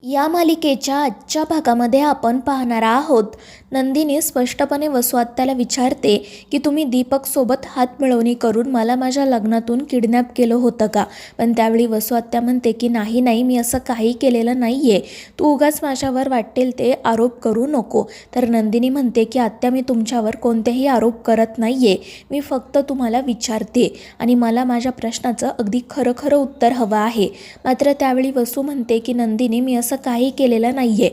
या मालिकेच्या आजच्या भागामध्ये आपण पाहणार आहोत. नंदिनी स्पष्टपणे वसु आत्याला विचारते की तुम्ही दीपक सोबत हातमिळवणी करून मला माझ्या लग्नातून किडनॅप केलं होतं का? पण त्यावेळी वसु आत्या म्हणते की नाही मी असं काही केलेलं नाहीये, तू उगाच माझ्यावर वाटेल ते आरोप करू नको. तर नंदिनी म्हणते की आत्या, मी तुमच्यावर कोणतेही आरोप करत नाहीये, मी फक्त तुम्हाला विचारते आणि मला माझ्या प्रश्नाचं अगदी खरं उत्तर हवं आहे. मात्र त्यावेळी वसु म्हणते की नंदिनी, मी असं काही केलेलं नाहीये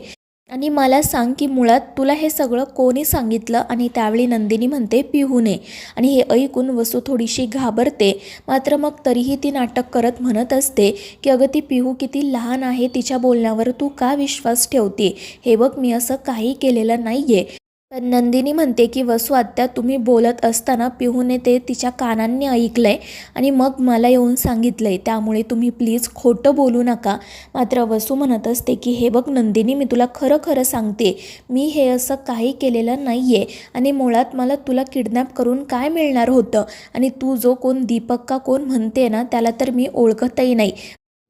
आणि मला सांग की मुळात तुला हे सगळं कोणी सांगितलं? आणि त्यावेळी नंदिनी म्हणते पिहूने. आणि हे ऐकून वसु थोडीशी घाबरते, मात्र मग तरीही ती नाटक करत म्हणत असते की अगं ती पिहू किती लहान आहे, तिच्या बोलण्यावर तू का विश्वास ठेवते? हे बघ, मी असं काही केलेलं नाहीये. पण नंदिनी म्हणते की वसु आत्या, तुम्ही बोलत असताना पिहूने ते तिच्या कानांनी ऐकलंय आणि मग मला येऊन सांगितलंय, त्यामुळे तुम्ही प्लीज खोटं बोलू नका. मात्र वसु म्हणत असते की हे बघ नंदिनी, मी तुला खरं सांगते, मी हे असं काही केलेलं नाहीये आणि मुळात मला तुला किडनॅप करून काय मिळणार होतं? आणि तू जो कोण दीपक का कोण म्हणते ना, त्याला तर मी ओळखतही नाही.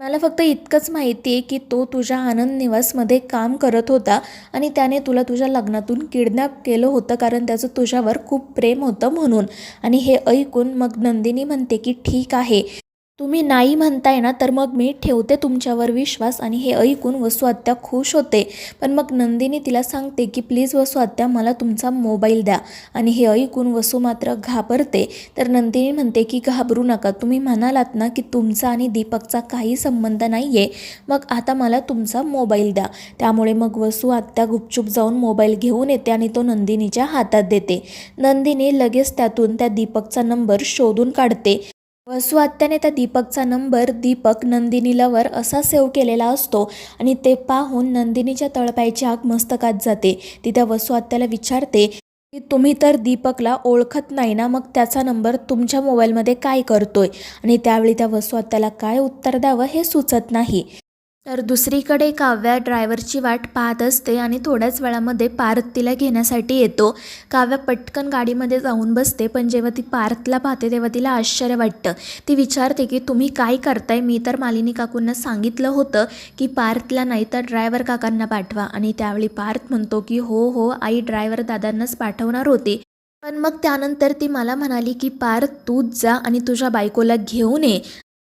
मला फक्त इतकंच माहिती आहे की तो तुझ्या आनंद निवासमध्ये काम करत होता आणि त्याने तुला तुझ्या लग्नातून किडनॅप केलं होतं, कारण त्याचं तुझ्यावर खूप प्रेम होतं म्हणून. आणि हे ऐकून मग नंदिनी म्हणते की ठीक आहे, तुम्ही नाही म्हणताय ना, तर मग मी ठेवते तुमच्यावर विश्वास. आणि हे ऐकून वसु आत्या खुश होते. पण मग नंदिनी तिला सांगते की प्लीज वसु आत्या, मला तुमचा मोबाईल द्या. आणि हे ऐकून वसु मात्र घाबरते. तर नंदिनी म्हणते की घाबरू नका, तुम्ही म्हणालात ना की तुमचा आणि दीपकचा काही संबंध नाही आहे, मग आता मला तुमचा मोबाईल द्या. त्यामुळे मग वसु आत्या गुपचूप जाऊन मोबाईल घेऊन येते आणि तो नंदिनीच्या हातात देते. नंदिनी लगेच त्यातून त्या दीपकचा नंबर शोधून काढते. वसु आत्याने त्या दीपकचा नंबर दीपक नंदिनी लवर असा सेव्ह केलेला असतो आणि ते पाहून नंदिनीच्या तळपायाची आग मस्तकात जाते. ती त्या वसु आत्याला विचारते की तुम्ही तर दीपकला ओळखत नाही ना, मग त्याचा नंबर तुमच्या मोबाईलमध्ये काय करतोय? आणि त्यावेळी त्या वसु आत्याला काय उत्तर द्यावं हे सुचत नाही. तर दुसरीकडे काव्या ड्रायव्हरची वाट पाहत असते आणि थोड्याच वेळामध्ये पार्थ तिला घेण्यासाठी येतो. काव्या पटकन गाडीमध्ये जाऊन बसते, पण जेव्हा ती पार्थला पाहते तेव्हा तिला आश्चर्य वाटतं. ती विचारते की तुम्ही काय करताय? मी तर मालिनी काकूंना सांगितलं होतं की पार्थला नाही तर ड्रायव्हर काकांना पाठवा. आणि त्यावेळी पार्थ म्हणतो की हो आई, ड्रायव्हर दादांनाच पाठवणार होते, पण मग त्यानंतर ती मला म्हणाली की पार्थ तूच जा आणि तुझ्या बायकोला घेऊन ये.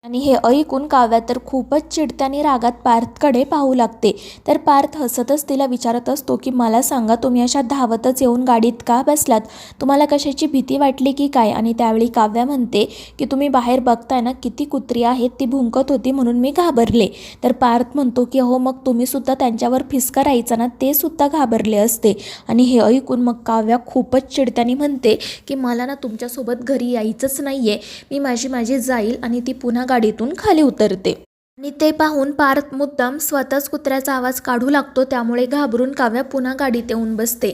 आणि हे ऐकून काव्या तर खूपच चिडते आणि रागात पार्थकडे पाहू लागते. तर पार्थ हसतच तिला विचारत असतो की मला सांगा, तुम्ही अशा धावतच येऊन गाडीत का बसलात? तुम्हाला कशाची भीती वाटली की काय? आणि त्यावेळी काव्या म्हणते की तुम्ही बाहेर बघताय ना, किती कुत्री आहेत, ती भुंकत होती म्हणून मी घाबरले. तर पार्थ म्हणतो की हो, मग तुम्ही सुद्धा त्यांच्यावर फिसकारायचा ना, ते सुद्धा घाबरले असते. आणि हे ऐकून मग काव्या खूपच चिडत्याने म्हणते की मला ना तुमच्यासोबत घरी यायचंच नाहीये, मी माझी जाईल. आणि ती पुन्हा गाडीतून खाली उतरते. आणि ते पाहून पार्थ मुद्दाम स्वतःच कुत्र्याचा आवाज काढू लागतो, त्यामुळे घाबरून काव्या पुन्हा गाडीत येऊन बसते.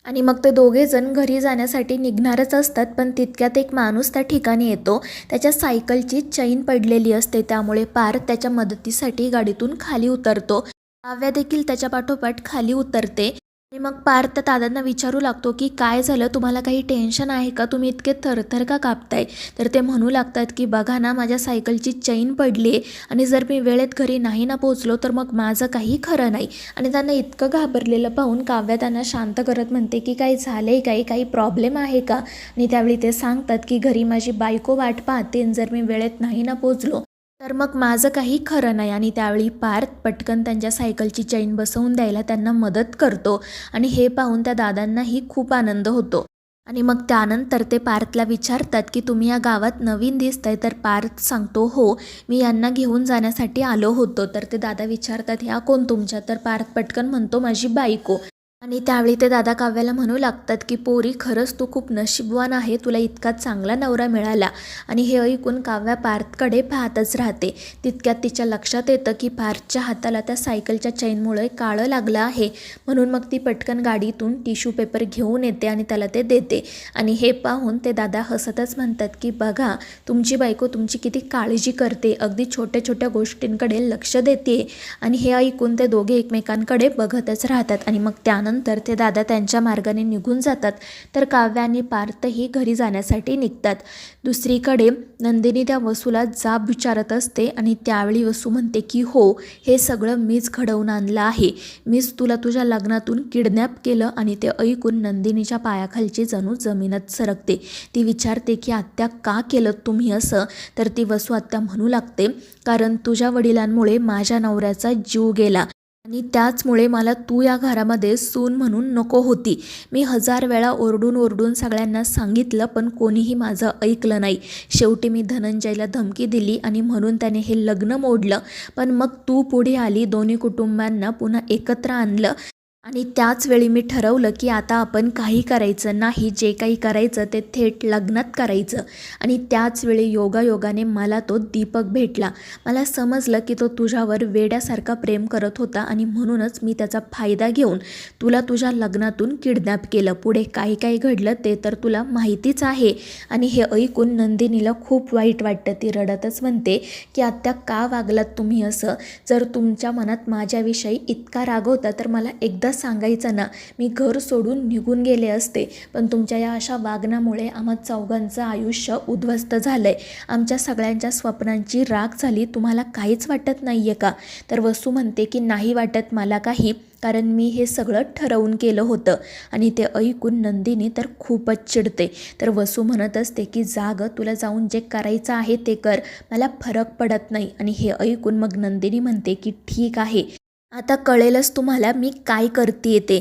आणि मग ते दोघे जण घरी जाण्यासाठी निघणारच असतात, पण तितक्यात एक माणूस त्या ठिकाणी येतो. त्याच्या सायकलची चैन पडलेली असते, त्यामुळे पार्थ त्याच्या मदतीसाठी गाडीतून खाली उतरतो. काव्या देखील त्याच्या पाठोपाठ खाली उतरते. आणि मग पार्थ दादांना विचारू लागतो की काय झालं, तुम्हाला काही टेन्शन आहे का? तुम्ही इतके थरथर का कापताय? तर ते म्हणू लागतात की बघा ना, माझ्या सायकलची चैन पडली आहे आणि जर मी वेळेत घरी नाही ना पोचलो तर मग माझं काही खरं नाही. आणि त्यांना इतकं घाबरलेलं पाहून काव्या त्यांना शांत करत म्हणते की काही झालंय, काही प्रॉब्लेम आहे का? आणि त्यावेळी ते सांगतात की घरी माझी बायको वाट पाहते, जर मी वेळेत नाही ना पोचलो तर मग माझं काही खरं नाही. आणि त्यावेळी पार्थ पटकन त्यांच्या सायकलची चैन बसवून द्यायला त्यांना मदत करतो. आणि हे पाहून त्या दादांनाही खूप आनंद होतो. आणि मग त्यानंतर ते पार्थला विचारतात की तुम्ही या गावात नवीन दिसताय? तर पार्थ सांगतो हो, मी यांना घेऊन जाण्यासाठी आलो होतो. तर ते दादा विचारतात ह्या कोण तुमच्या? तर पार्थ पटकन म्हणतो माझी बायको. आणि त्यावेळी ते दादा काव्याला म्हणू लागतात की पोरी, खरंच तू खूप नशीबवान आहे, तुला इतका चांगला नवरा मिळाला. आणि हे ऐकून काव्या पार्थकडे पाहतच राहते. तितक्यात तिच्या लक्षात येतं की पार्थच्या हाताला त्या सायकलच्या चैनमुळे काळं लागलं आहे, म्हणून मग ती पटकन गाडीतून टिश्यू पेपर घेऊन येते आणि त्याला ते देते. आणि हे पाहून ते दादा हसतच म्हणतात की बघा, तुमची बायको तुमची किती काळजी करते, अगदी छोट्या गोष्टींकडे लक्ष देते. आणि हे ऐकून ते दोघे एकमेकांकडे बघतच राहतात. आणि मग त्यानंतर त्यानंतर ते दादा त्यांच्या मार्गाने निघून जातात तर काव्या आणि पार्थही घरी जाण्यासाठी निघतात. दुसरीकडे नंदिनी त्या वसूला जाब विचारत असते आणि त्यावेळी वसू म्हणते की हो, हे सगळं मीच घडवून आणलं आहे. मीच तुला तुझ्या लग्नातून किडनॅप केलं. आणि ते ऐकून नंदिनीच्या पायाखालची जणू जमीनच सरकते. ती विचारते की आत्या का केलं तुम्ही असं? तर ती वसू आत्या म्हणू लागते, कारण तुझ्या वडिलांमुळे माझ्या नवऱ्याचा जीव गेला आणि त्याचमुळे मला तू या घरामध्ये सून म्हणून नको होती. मी 1000 वेळा ओरडून सगळ्यांना सांगितलं पण कोणीही माझं ऐकलं नाही. शेवटी मी धनंजयला धमकी दिली आणि म्हणून त्याने हे लग्न मोडलं. पण मग तू पुढे आली, दोन्ही कुटुंबांना पुन्हा एकत्र आणलं आणि त्याच वेळी मी ठरवलं की आता आपण काही करायचं नाही, जे काही करायचं ते थेट लग्नात करायचं. आणि त्याच वेळी योगायोगाने मला तो दीपक भेटला. मला समजलं की तो तुझ्यावर वेड्यासारखा प्रेम करत होता आणि म्हणूनच मी त्याचा फायदा घेऊन तुला तुझ्या लग्नातून किडनॅप केलं. पुढे काय काय घडलं ते तर तुला माहितीच आहे. आणि हे ऐकून नंदिनीला खूप वाईट वाटतं. ती रडतच म्हणते की आत्या का वागलात तुम्ही असं? जर तुमच्या मनात माझ्याविषयी इतका राग होता तर मला एकदा सांगायचं ना, मी घर सोडून निघून गेले असते. पण तुमच्या या अशा वागण्यामुळे आम्हा चौघांचं आयुष्य उद्ध्वस्त झालंय. आमच्या सगळ्यांच्या स्वप्नांची राख झाली. तुम्हाला काहीच वाटत नाहीये का? तर वसू म्हणते की नाही वाटत मला काही, कारण मी हे सगळं ठरवून केलं होतं. आणि ते ऐकून नंदिनी तर खूपच चिडते. तर वसू म्हणत असते की जाग, तुला जाऊन जे करायचं आहे ते कर, मला फरक पडत नाही. आणि हे ऐकून मग नंदिनी म्हणते की ठीक आहे, आता कळेलच तुम्हाला मी काय करते ते.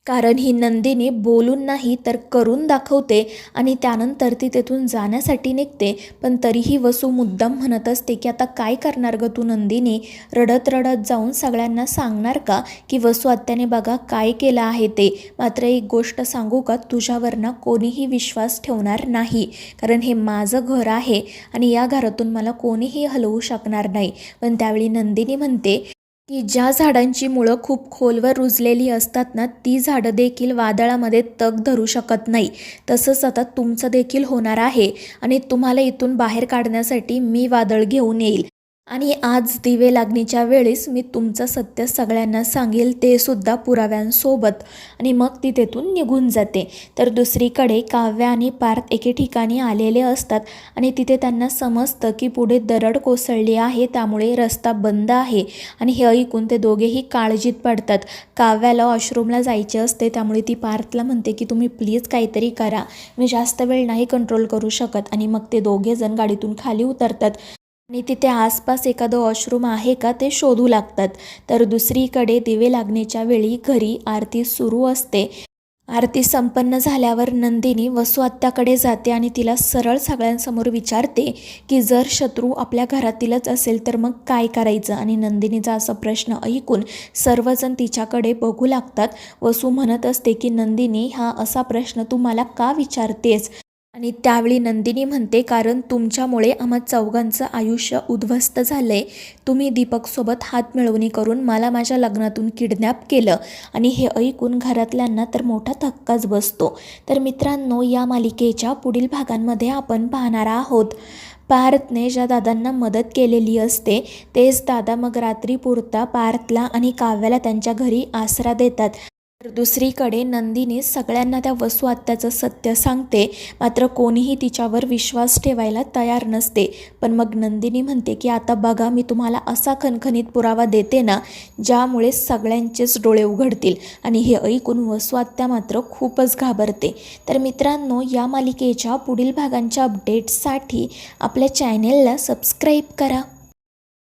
कारण ही नंदिनी बोलून नाही तर करून दाखवते. आणि त्यानंतर ती तेथून जाण्यासाठी निघते. पण तरीही वसू मुद्दाम म्हणत असते की आता काय करणार ग तू नंदिनी? रडत रडत जाऊन सगळ्यांना सांगणार का की वसू आत्याने बघा काय केलं आहे ते? मात्र एक गोष्ट सांगू का, तुझ्यावर ना कोणीही विश्वास ठेवणार नाही, कारण हे माझं घर आहे आणि या घरातून मला कोणीही हलवू शकणार नाही. पण त्यावेळी नंदिनी म्हणते की ज्या झाडांची मुळं खूप खोलवर रुजलेली असतात ना, ती झाडं देखील वादळामध्ये तग धरू शकत नाही. तसंच आता तुमचं देखील होणार आहे आणि तुम्हाला इथून बाहेर काढण्यासाठी मी वादळ घेऊन येईल. आणि आज दिवे लागणीच्या वेळेस मी तुमचं सत्य सगळ्यांना सांगेल, ते सुद्धा पुराव्यांसोबत. आणि मग ती तेथून निघून जाते. तर दुसरीकडे काव्या आणि पार्थ एके ठिकाणी आलेले असतात आणि तिथे त्यांना समजतं की पुढे दरड कोसळली आहे, त्यामुळे रस्ता बंद आहे. आणि हे ऐकून ते दोघेही काळजीत पडतात. काव्याला वॉशरूमला जायचे असते, त्यामुळे ती पार्थला म्हणते की तुम्ही प्लीज काहीतरी करा, मी जास्त वेळ नाही कंट्रोल करू शकत. आणि मग ते दोघेजण गाडीतून खाली उतरतात आणि तिथे आसपास एखादं वॉशरूम आहे का ते शोधू लागतात. तर दुसरीकडे दिवे लागण्याच्या वेळी घरी आरती सुरू असते. आरती संपन्न झाल्यावर नंदिनी वसू आत्याकडे जाते आणि तिला सरळ सगळ्यांसमोर विचारते की जर शत्रू आपल्या घरातीलच असेल तर मग काय करायचं? आणि नंदिनीचा असा प्रश्न ऐकून सर्वजण तिच्याकडे बघू लागतात. वसू म्हणत असते की नंदिनी, हा असा प्रश्न तू मला का विचारतेस? आणि त्यावेळी नंदिनी म्हणते, कारण तुमच्यामुळे आम्हा चौघांचं आयुष्य उद्ध्वस्त झालंय. तुम्ही दीपकसोबत हातमिळवणी करून मला माझ्या लग्नातून किडनॅप केलं. आणि हे ऐकून घरातल्यांना तर मोठा धक्काच बसतो. तर मित्रांनो, या मालिकेच्या पुढील भागांमध्ये आपण पाहणार आहोत पार्थने ज्या दादांना मदत केलेली असते तेच दादा मग रात्रीपुरता पार्थला आणि काव्याला त्यांच्या घरी आसरा देतात. तर दुसरीकडे नंदिनी सगळ्यांना त्या वसू आत्याचं सत्य सांगते, मात्र कोणीही तिच्यावर विश्वास ठेवायला तयार नसते. पण मग नंदिनी म्हणते की आता बघा, मी तुम्हाला असा खणखणीत पुरावा देते ना, ज्यामुळे सगळ्यांचेच डोळे उघडतील. आणि हे ऐकून वसू आत्या मात्र खूपच घाबरते. तर मित्रांनो, या मालिकेच्या पुढील भागांच्या अपडेट्ससाठी आपल्या चॅनेलला सबस्क्राईब करा.